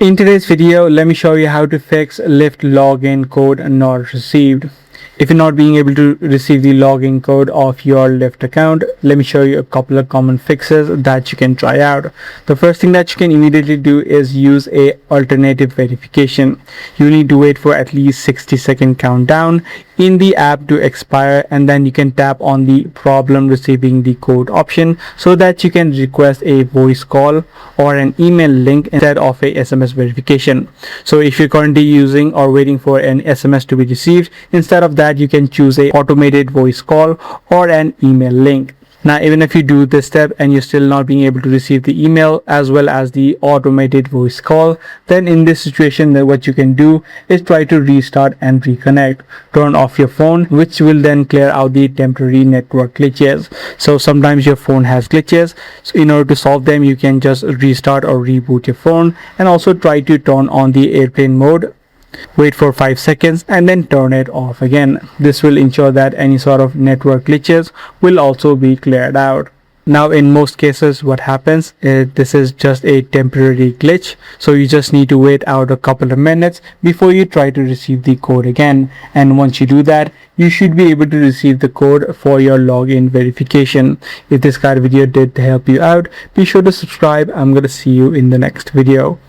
In today's video, let me show you how to fix Lyft login code not received. If you're not being able to receive the login code of your Lyft account, let me show you a couple of common fixes that you can try out. The first thing that you can immediately do is use a alternative verification. You need to wait for at least 60-second countdown in the app to expire, and then you can tap on the problem receiving the code option so that you can request a voice call or an email link instead of a SMS verification. So if you're currently using or waiting for an SMS to be received, instead of that you can choose a automated voice call or an email link. Now, even if you do this step and you're still not being able to receive the email as well as the automated voice call, then in this situation, then what you can do is try to restart and reconnect. Turn off your phone, which will then clear out the temporary network glitches. So sometimes your phone has glitches. So in order to solve them, you can just restart or reboot your phone, and also try to turn on the airplane mode. Wait for 5 seconds and then turn it off again. This will ensure that any sort of network glitches will also be cleared out. Now, in most cases, what happens is this is just a temporary glitch, so you just need to wait out a couple of minutes before you try to receive the code again. And once you do that, you should be able to receive the code for your login verification. If this kind of video did help you out, be sure to subscribe. I'm going to see you in the next video.